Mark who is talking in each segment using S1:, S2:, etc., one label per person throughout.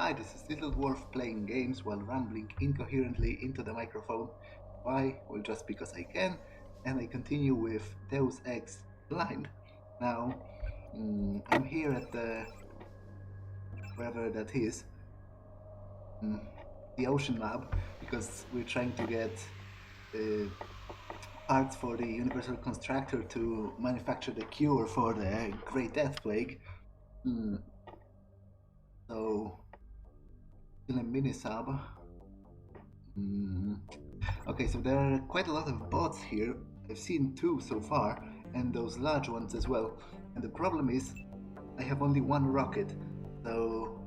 S1: Hi, this is Little Dwarf playing games while rambling incoherently into the microphone. Why? Well, just because I can, and I continue with Deus Ex Blind. Now, I'm here at the... wherever that is, the Ocean Lab, because we're trying to get parts for the Universal Constructor to manufacture the cure for the Great Death Plague. So, in a mini-sub. Okay, so there are quite a lot of bots here. I've seen 2 so far, and those large ones as well. And the problem is, I have only 1 rocket, so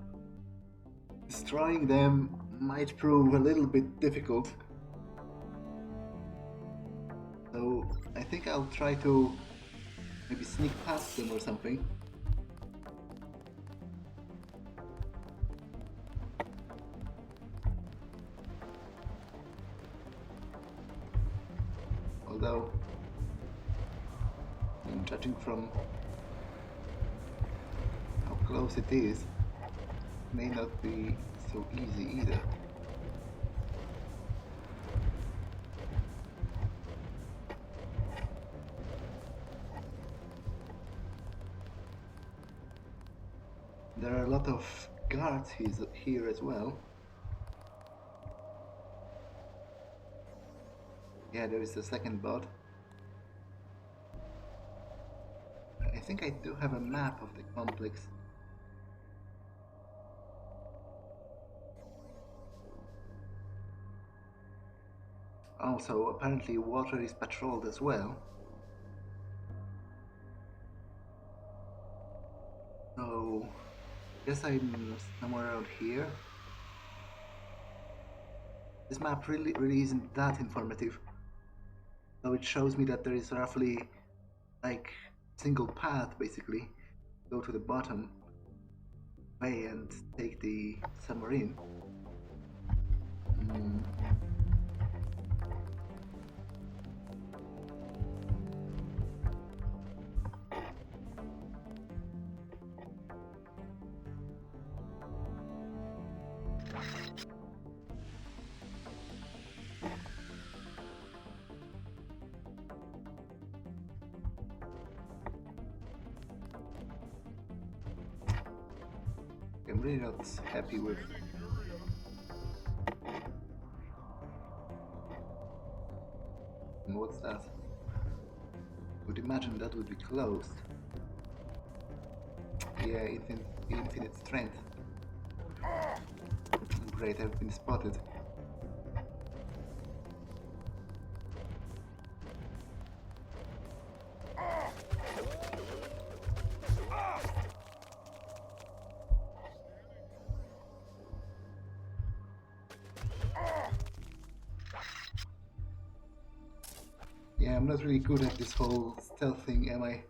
S1: destroying them might prove a little bit difficult. So I think I'll try to maybe sneak past them or something. Although, judging from how close it is, it may not be so easy either. There are a lot of guards here as well. Yeah, there is a second bot. I think I do have a map of the complex. Also, apparently water is patrolled as well. So, I guess I'm somewhere around here. This map really isn't that informative. So it shows me that there is roughly like single path basically. Go to the bottom way and take the submarine. I'm really not happy with what's that? Would imagine that would be closed. Yeah, infinite strength. Great, I've been spotted. Yeah, I'm not really good at this whole stealth thing, am I?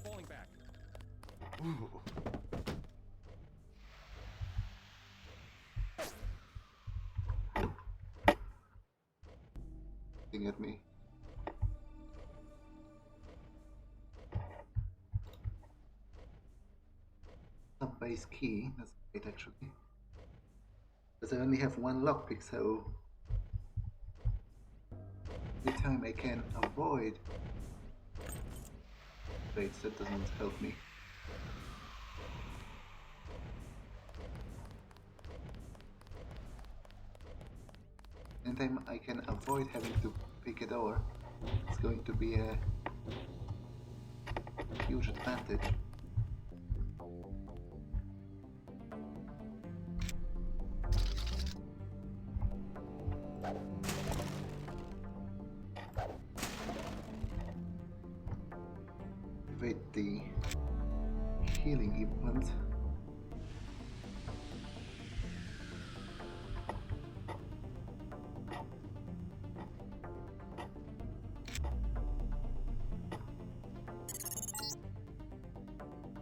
S2: Falling back.
S1: Looking at me. Sub-base key, that's great actually. Because I only have 1 lockpick, so every time I can avoid. Wait, that doesn't help me. Anytime I can avoid having to pick a door, it's going to be a huge advantage. Activate the healing implant.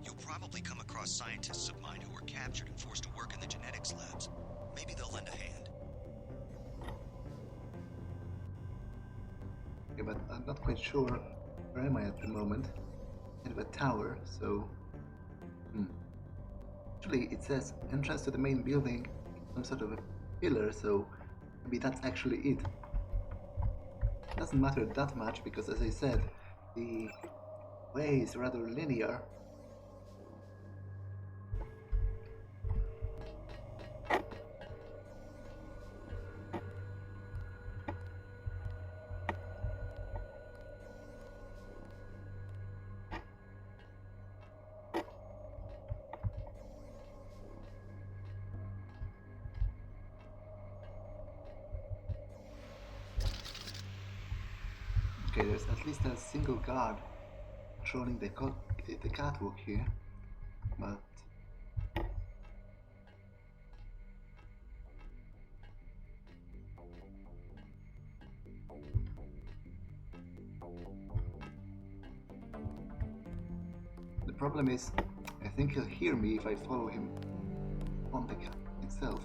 S3: You'll probably come across scientists of mine who were captured and forced to work in the genetics labs. Maybe they'll lend a hand.
S1: Okay, but I'm not quite sure where am I at the moment. Kind of a tower, so... Actually, it says entrance to the main building, some sort of a pillar, so maybe that's actually it. Doesn't matter that much because, as I said, the way is rather linear. Okay, there's at least a single guard patrolling the catwalk here, but the problem is, I think he'll hear me if I follow him on the cat itself.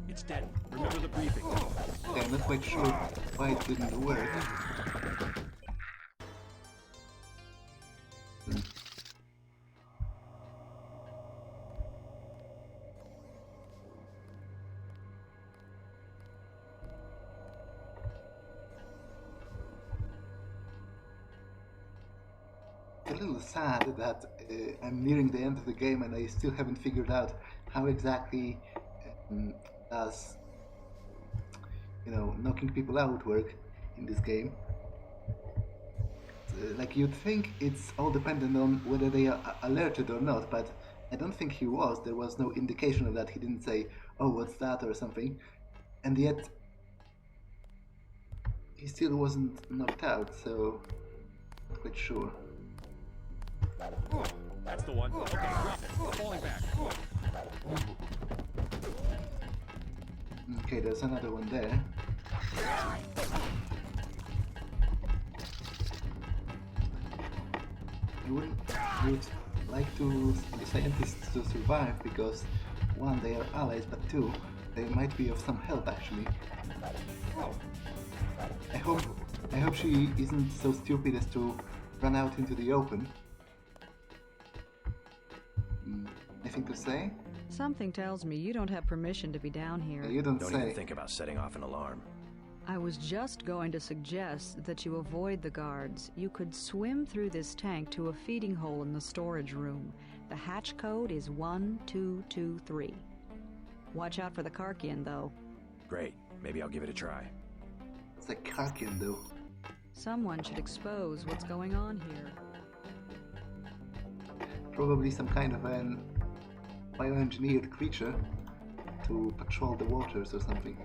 S2: It's dead. Remember the briefing.
S1: Okay, I'm not quite sure why it didn't work. It's a little sad that I'm nearing the end of the game and I still haven't figured out how exactly does, knocking people out work in this game. Like, you'd think it's all dependent on whether they are alerted or not, but I don't think he was. There was no indication of that. He didn't say, oh, what's that, or something. And yet, he still wasn't knocked out, so not quite sure.
S2: That's the one. Okay, drop it. Falling back.
S1: Okay, there's another one there. I would like the scientists to survive because, one, they are allies, but two, they might be of some help actually. I hope she isn't so stupid as to run out into the open. Anything to say?
S4: Something tells me you don't have permission to be down here.
S1: You don't
S5: Don't
S1: say.
S5: even think about setting off an alarm.
S4: I was just going to suggest that you avoid the guards. You could swim through this tank to a feeding hole in the storage room. The hatch code is 1223. Watch out for the Karkian, though.
S5: Great. Maybe I'll give it a try.
S1: What's a Karkian, though?
S4: Someone should expose what's going on here.
S1: Probably some kind of an bioengineered creature to patrol the waters or something.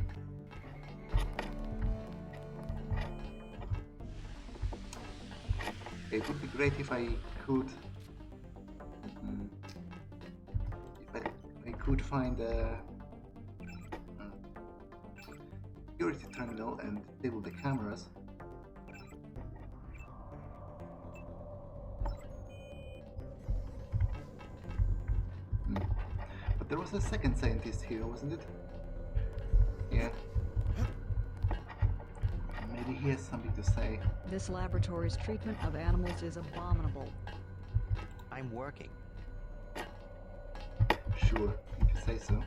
S1: It would be great if I could find a security terminal and disable the cameras. But there was a second scientist here, wasn't it? Yeah. Maybe he has something to say.
S4: This laboratory's treatment of animals is abominable.
S3: I'm working.
S1: Sure, if you say so.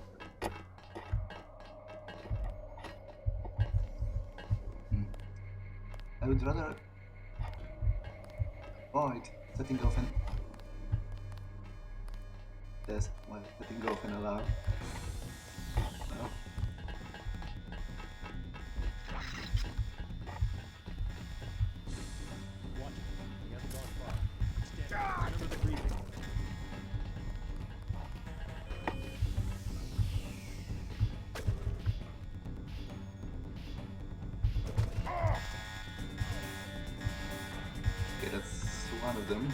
S1: I would rather avoid setting off an test while setting off an alarm. No.
S2: Watch it. He hasn't gone far. It's dead. Remember the briefing.
S1: Okay, that's one of them.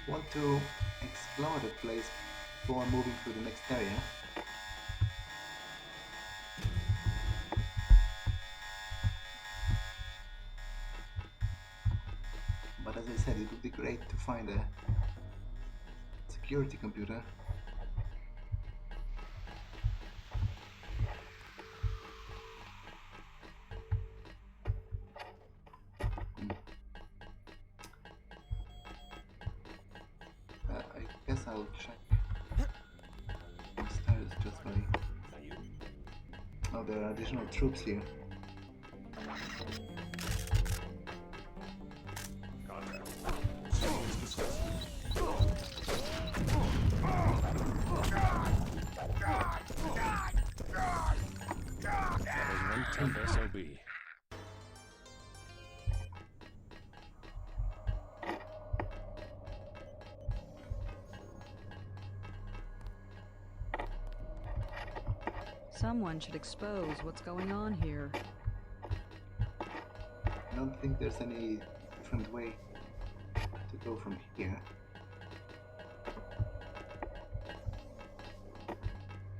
S1: Want to explore the place before moving to the next area. as I said, it would be great to find a security computer. I guess I'll check upstairs just by... Oh, there are additional troops here.
S2: Tough SOB.
S4: Someone should expose what's going on here.
S1: I don't think there's any different way to go from here.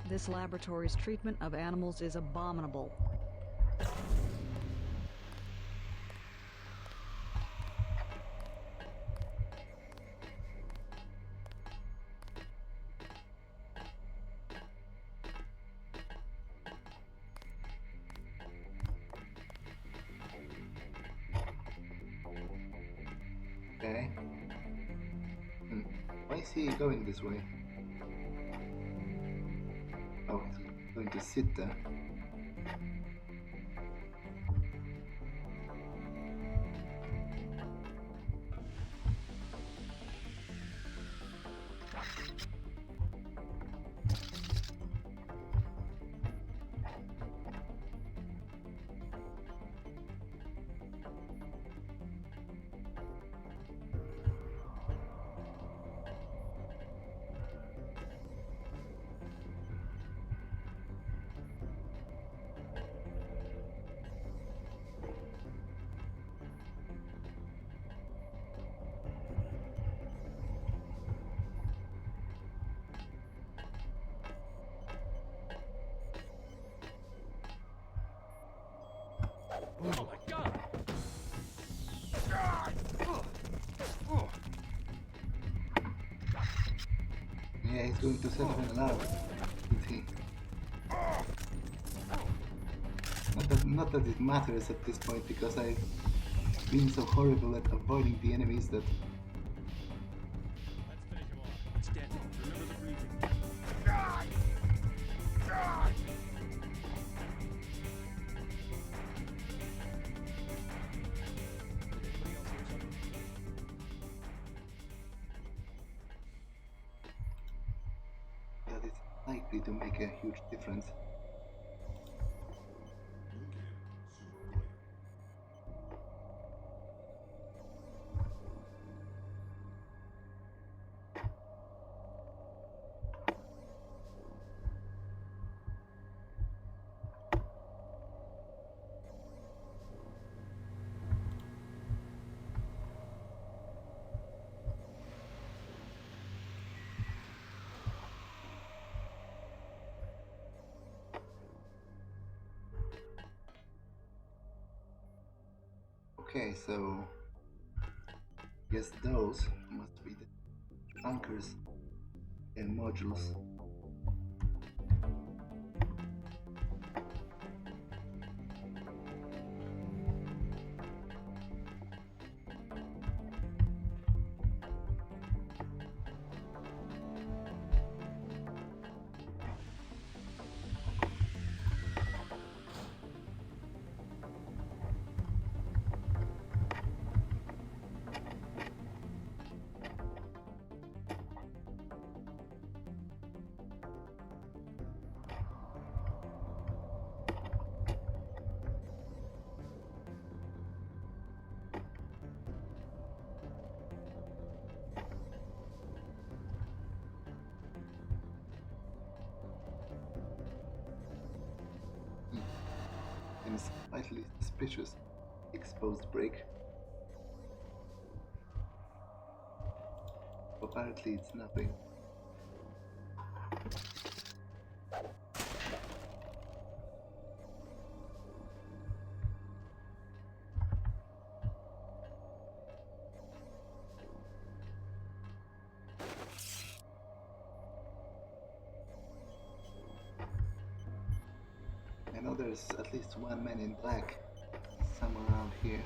S4: This laboratory's treatment of animals is abominable.
S1: Okay. Why is he going this way? Oh, he's going to sit there.
S2: Oh my god!
S1: Yeah, he's going to set up an alarm. Isn't he? Not that it matters at this point, because I've been so horrible at avoiding the enemies that...
S2: Let's finish him off. Stand up. Remember the breathing. Anybody else hear something?
S1: that is likely to make a huge difference. Okay, so guess those must be the anchors and modules. And slightly suspicious exposed break. Apparently it's nothing. there's at least one man in black somewhere around here.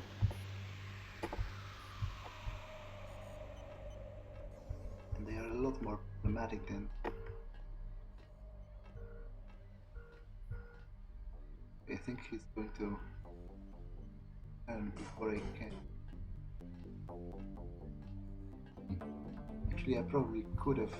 S1: And they are a lot more problematic than... I think he's going to turn before I can. Actually, I probably could have.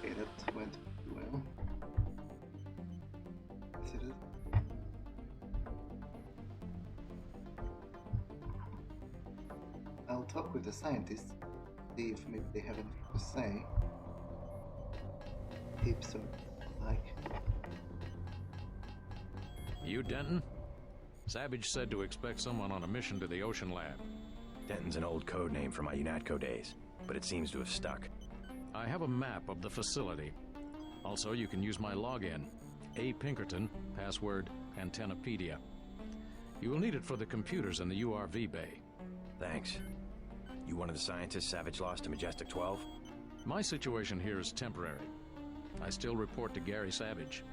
S1: Okay, that went well. Is it? I'll talk with the scientists, see if maybe they have anything to say. Tips or like.
S2: You, Denton? Savage said to expect someone on a mission to the ocean lab.
S5: Denton's an old code name from my UNATCO days, but it seems to have stuck.
S2: I have a map of the facility. Also, you can use my login. A. Pinkerton, password Antennapedia. You will need it for the computers in the URV bay.
S5: Thanks. You one of the scientists Savage lost to Majestic 12?
S2: My situation here is temporary. I still report to Gary Savage.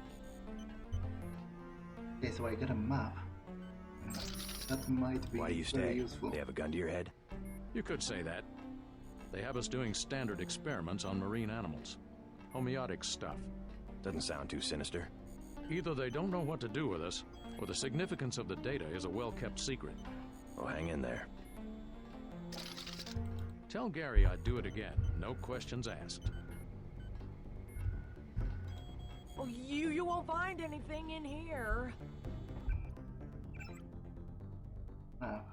S1: Okay, so I got a map. That might be
S5: Why do you
S1: very
S5: stay?
S1: useful.
S5: They have a gun to your head?
S2: You could say that. They have us doing standard experiments on marine animals. Homeotic stuff.
S5: Doesn't sound too sinister.
S2: Either they don't know what to do with us, or the significance of the data is a well-kept secret.
S5: Oh, hang in there.
S2: Tell Gary I'd do it again. No questions asked.
S6: Oh, you won't find anything in here.
S1: Map.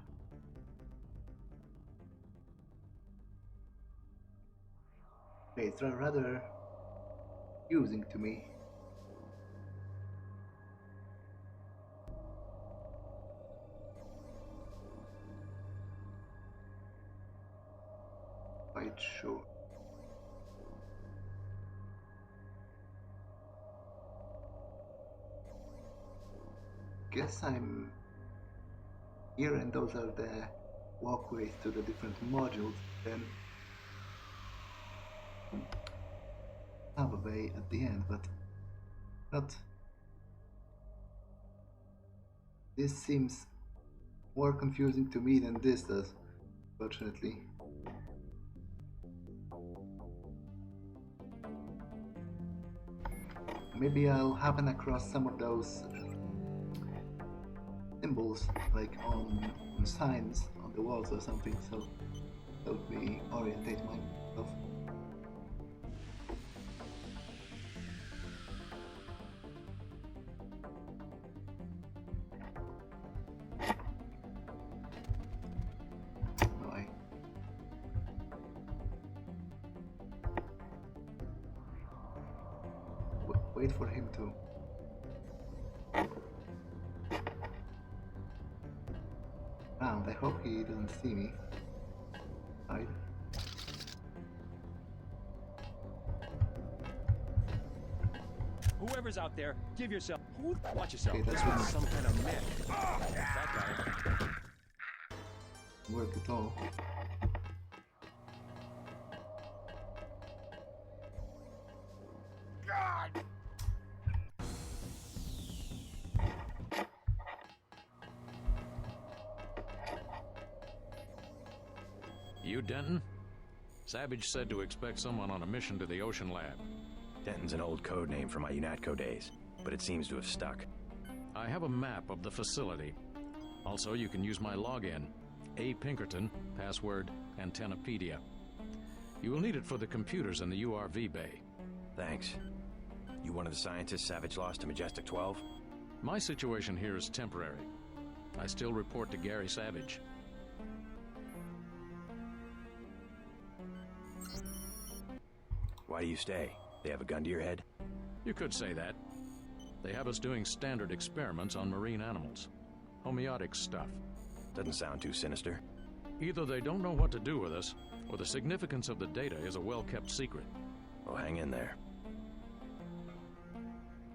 S1: Okay, it's rather confusing to me. Quite sure. Guess I'm here and those are the walkways to the different modules, then have a bay at the end, but not. This seems more confusing to me than this does, fortunately. Maybe I'll happen across some of those symbols, like on signs on the walls or something, so help me orientate myself. Wait for him to. Round. I hope he doesn't see me. Hide.
S7: Whoever's out there, give yourself. Watch yourself.
S1: Okay, that's
S7: This
S1: one.
S7: is some kind of myth. That guy.
S1: Work at all.
S2: You, Denton? Savage said to expect someone on a mission to the ocean lab.
S5: Denton's an old code name from my UNATCO days, but it seems to have stuck.
S2: I have a map of the facility. Also, you can use my login. A. Pinkerton, password Antennapedia. You will need it for the computers in the URV bay.
S5: Thanks. You one of the scientists Savage lost to Majestic 12?
S2: My situation here is temporary. I still report to Gary Savage.
S5: Why do you stay? They have a gun to your head?
S2: You could say that. They have us doing standard experiments on marine animals. Homeotic stuff.
S5: Doesn't sound too sinister.
S2: Either they don't know what to do with us, or the significance of the data is a well-kept secret.
S5: Oh, hang in there.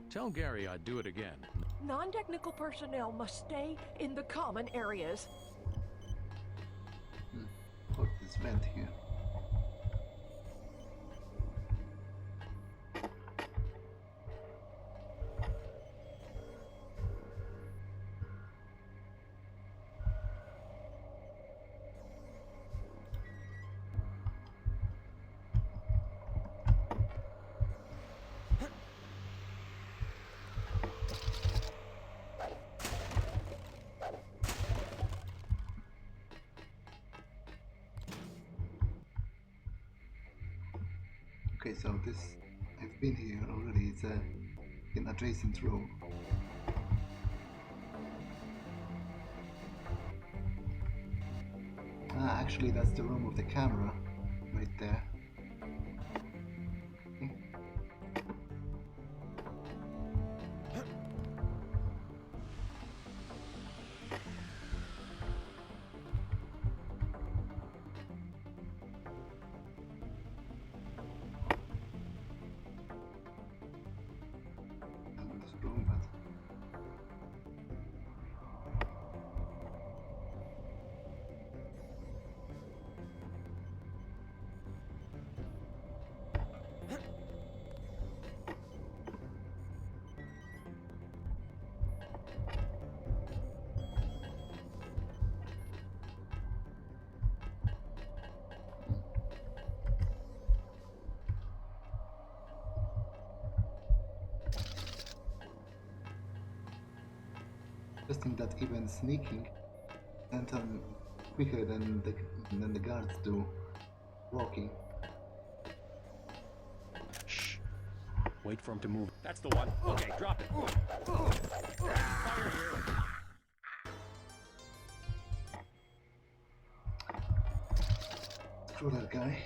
S2: Tell Gary I'd do it again.
S6: Non-technical personnel must stay in the common areas.
S1: What's this vent here? Okay, so this, I've been here already, it's an adjacent room. Ah, actually that's the room of the camera, right there. Okay. This room, but interesting that even sneaking went on quicker than the guards do walking.
S7: Shh. Wait for him to move. That's the one. Okay, drop it. Fire here.
S1: Screw that guy.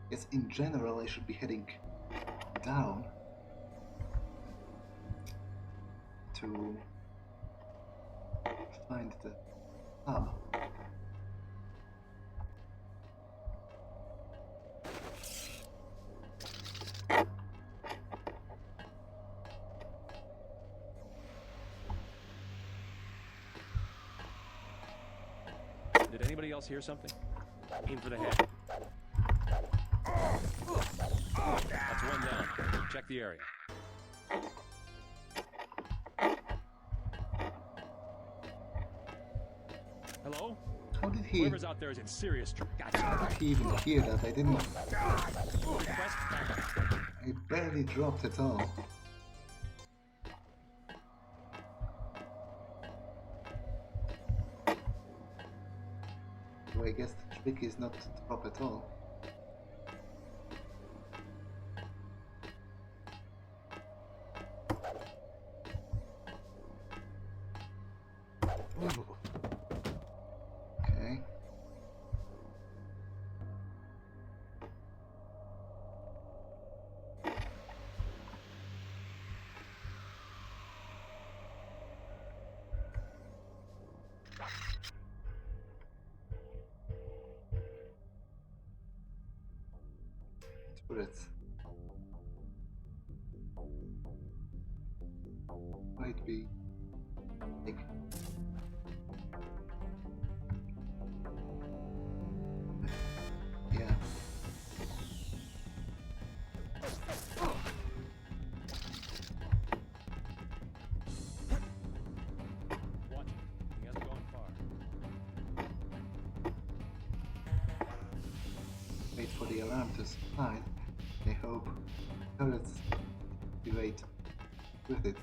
S1: Guess in general I should be heading down to find the hub.
S7: Did anybody else hear something? Aim for the head. That's one down. Check the area. Hello?
S1: How did he?
S7: Whoever's out there is in serious trouble.
S1: How did he even hear that? I didn't.
S7: Request backup.
S1: I barely dropped at all. So I guess the trick is not to drop at all. Okay. Turrets. Might be like yeah.
S7: Watch him. He hasn't gone far.
S1: Wait for the alarm to spine. I hope turrets activate with it.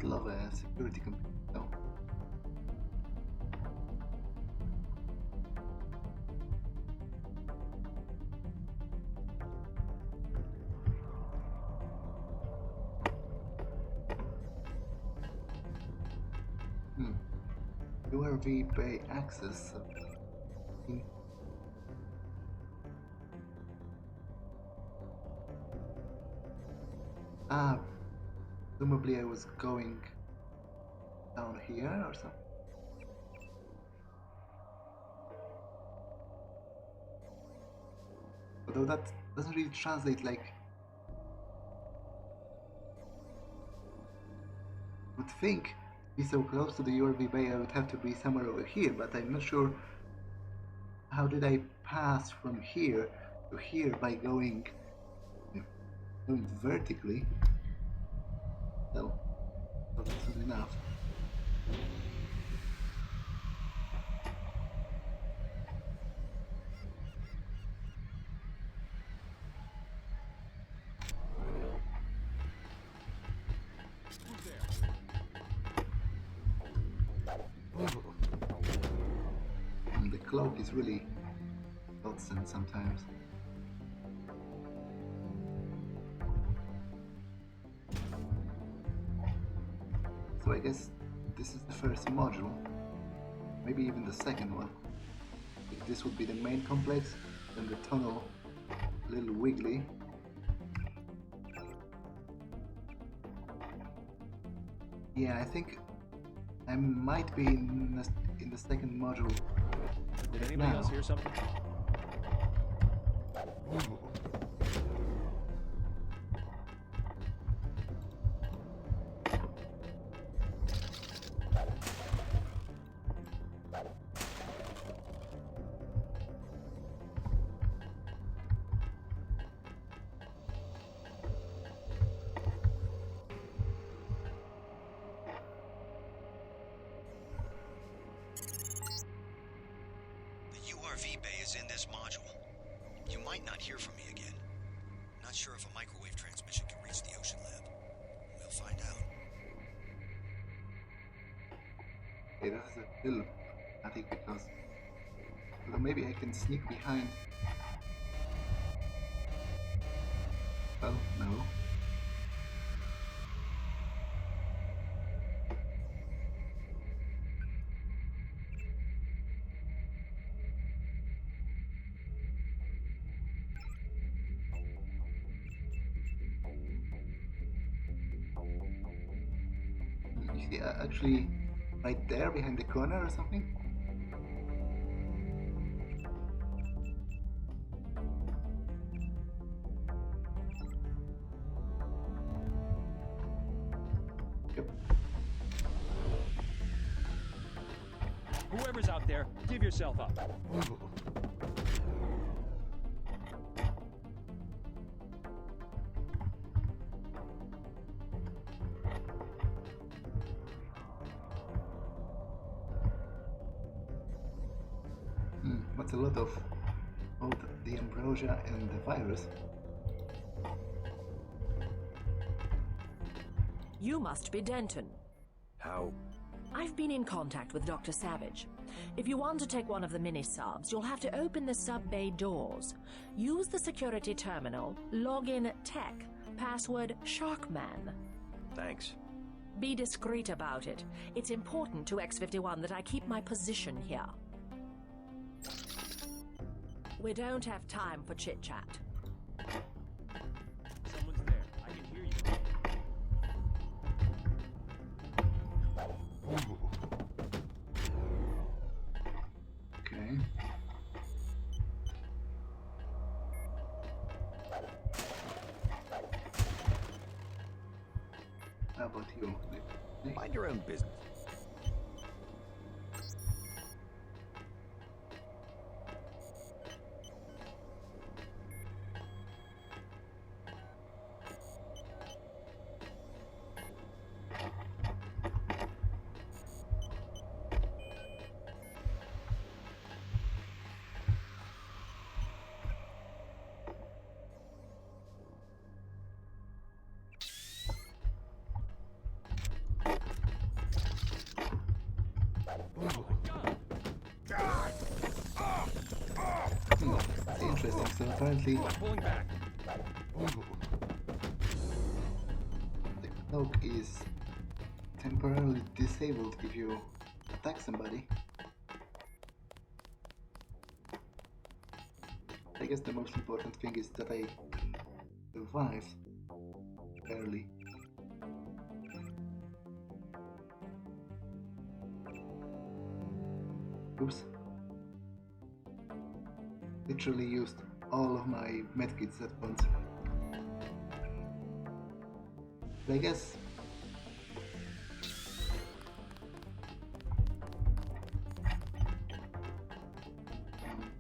S1: Love a security computer. No. URV bay access. Ah, presumably I was going down here or something. Although that doesn't really translate, like... I would think to be so close to the URV bay I would have to be somewhere over here, but I'm not sure how did I pass from here to here by going vertically. Well, this is enough. And the cloak is really godsend sometimes. So I guess this is the first module, maybe even the second one. If this would be the main complex, then the tunnel a little wiggly. Yeah, I think I might be in the second module.
S7: Did anybody else hear something?
S3: URV bay is in this module. You might not hear from me again. Not sure if a microwave transmission can reach the ocean lab. We'll find out.
S1: Okay, that is a little pathetic because well, maybe I can sneak behind. Well, no. You see, actually, right there behind the corner or something? Yep.
S7: Whoever's out there, give yourself up.
S1: That's a lot of both the ambrosia and the virus.
S6: You must be Denton.
S5: How?
S6: I've been in contact with Dr. Savage. If you want to take one of the mini-subs, you'll have to open the sub-bay doors. Use the security terminal, log in tech, password Sharkman.
S5: Thanks.
S6: Be discreet about it. It's important to X-51 that I keep my position here. We don't have time for chit-chat.
S7: Someone's there. I can hear you.
S1: Okay. How about you?
S5: Mind your own business.
S1: That's interesting. So apparently
S7: Pulling back.
S1: the cloak is temporarily disabled if you attack somebody. I guess the most important thing is that I survive. Barely. Oops. Literally used all of my medkits at once. But I guess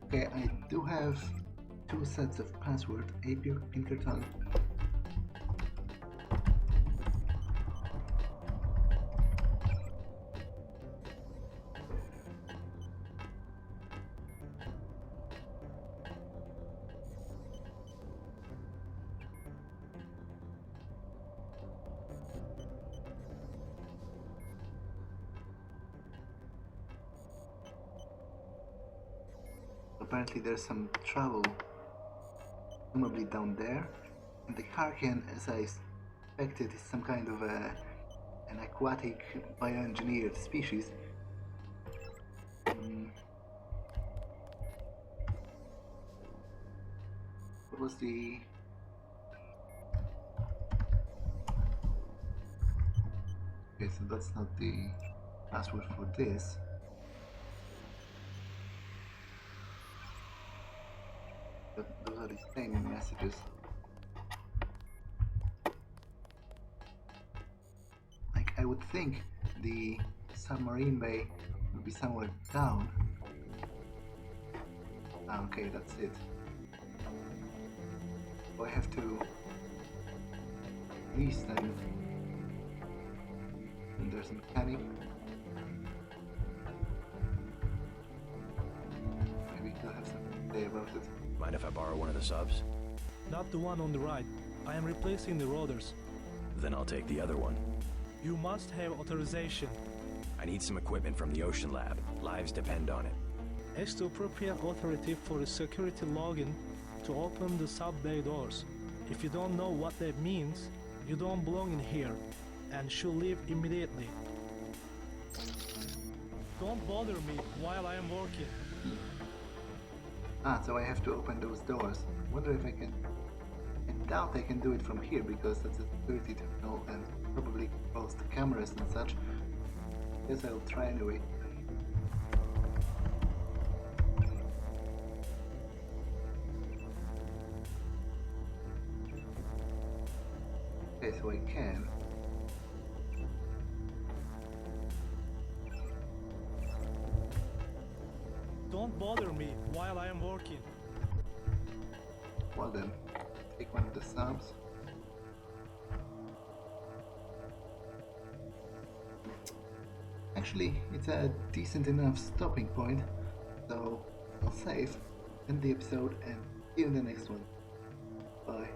S1: okay, I do have 2 sets of password, a Pinkerton. Apparently there's some trouble, presumably down there, and the Karkian, as I expected, is some kind of an aquatic bioengineered species. What was the... Okay, so that's not the password for this. But those are the same messages. Like, I would think the submarine bay would be somewhere down. Ah, okay, that's it. So I have to least then. And there's a mechanic. Maybe he'll have something to say about it.
S5: Mind if I borrow one of the subs?
S8: Not the one on the right. I am replacing the rotors.
S5: Then I'll take the other one.
S8: You must have authorization.
S5: I need some equipment from the Ocean Lab. Lives depend on it.
S8: Ask the appropriate authority for a security login to open the sub-bay doors. If you don't know what that means, you don't belong in here and should leave immediately. Don't bother me while I am working.
S1: Ah, so I have to open those doors. Wonder if I can... I doubt I can do it from here because that's a security terminal and probably close to cameras and such. Guess I'll try anyway. Okay, so I can.
S8: Don't bother me while I am working.
S1: Well then, take one of the subs. Actually, it's a decent enough stopping point, so I'll save, end the episode, and see you in the next one. Bye.